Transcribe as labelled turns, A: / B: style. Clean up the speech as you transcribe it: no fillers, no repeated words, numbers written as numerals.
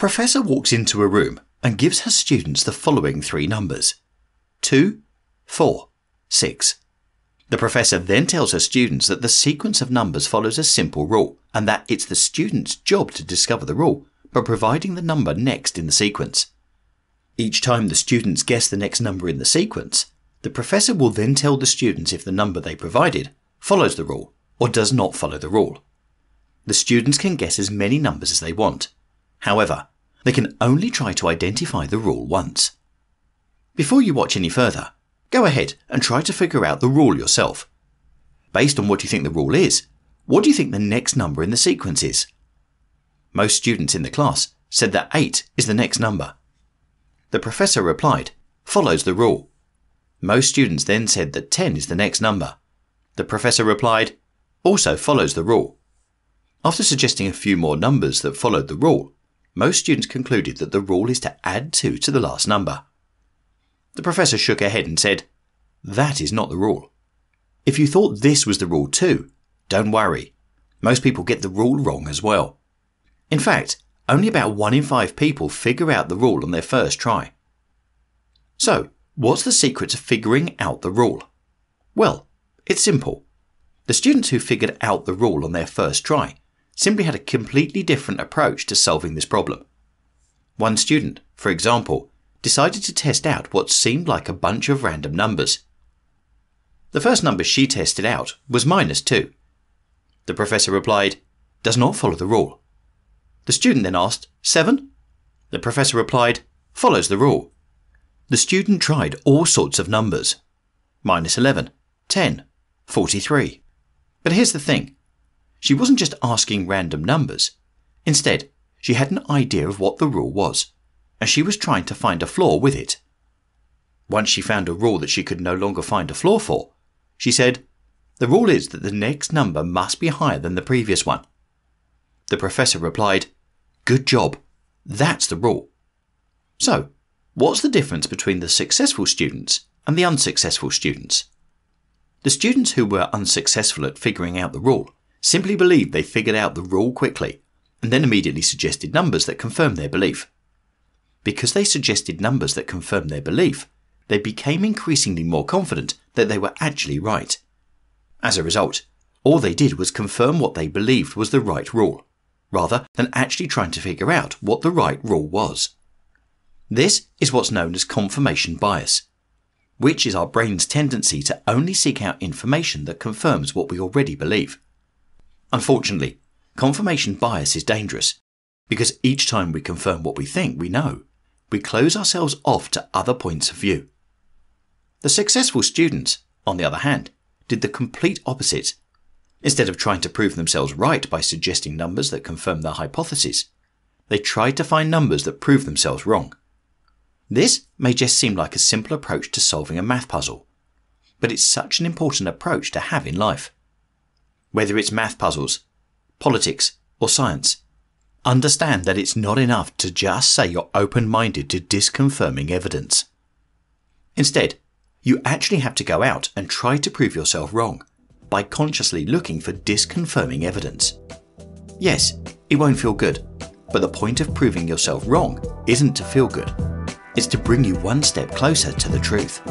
A: professor walks into a room and gives her students the following three numbers: 2, 4, 6. The professor then tells her students that the sequence of numbers follows a simple rule and that it's the student's job to discover the rule by providing the number next in the sequence. Each time the students guess the next number in the sequence, the professor will then tell the students if the number they provided follows the rule or does not follow the rule. The students can guess as many numbers as they want. However, they can only try to identify the rule once. Before you watch any further, go ahead and try to figure out the rule yourself. Based on what you think the rule is, what do you think the next number in the sequence is? Most students in the class said that 8 is the next number. The professor replied, "Follows the rule." Most students then said that 10 is the next number. The professor replied, "Also follows the rule." After suggesting a few more numbers that followed the rule, most students concluded that the rule is to add 2 to the last number. The professor shook her head and said, "That is not the rule. If you thought this was the rule too, don't worry. Most people get the rule wrong as well. In fact, only about 1 in 5 people figure out the rule on their first try." So, what's the secret to figuring out the rule? Well, it's simple. The students who figured out the rule on their first try simply had a completely different approach to solving this problem. One student, for example, decided to test out what seemed like a bunch of random numbers. The first number she tested out was -2. The professor replied, "Does not follow the rule." The student then asked, 7? The professor replied, "Follows the rule." The student tried all sorts of numbers: -11, 10, 43. But here's the thing. She wasn't just asking random numbers. Instead, she had an idea of what the rule was, and she was trying to find a flaw with it. Once she found a rule that she could no longer find a flaw for, she said, "The rule is that the next number must be higher than the previous one." The professor replied, "Good job. That's the rule." So, what's the difference between the successful students and the unsuccessful students? The students who were unsuccessful at figuring out the rule simply believed they figured out the rule quickly and then immediately suggested numbers that confirmed their belief. Because they suggested numbers that confirmed their belief, they became increasingly more confident that they were actually right. As a result, all they did was confirm what they believed was the right rule, rather than actually trying to figure out what the right rule was. This is what's known as confirmation bias, which is our brain's tendency to only seek out information that confirms what we already believe. Unfortunately, confirmation bias is dangerous, because each time we confirm what we think we know, we close ourselves off to other points of view. The successful students, on the other hand, did the complete opposite. Instead of trying to prove themselves right by suggesting numbers that confirm their hypothesis, they tried to find numbers that prove themselves wrong. This may just seem like a simple approach to solving a math puzzle, but it's such an important approach to have in life. Whether it's math puzzles, politics, or science, understand that it's not enough to just say you're open-minded to disconfirming evidence. Instead, you actually have to go out and try to prove yourself wrong by consciously looking for disconfirming evidence. Yes, it won't feel good, but the point of proving yourself wrong isn't to feel good. It's to bring you one step closer to the truth.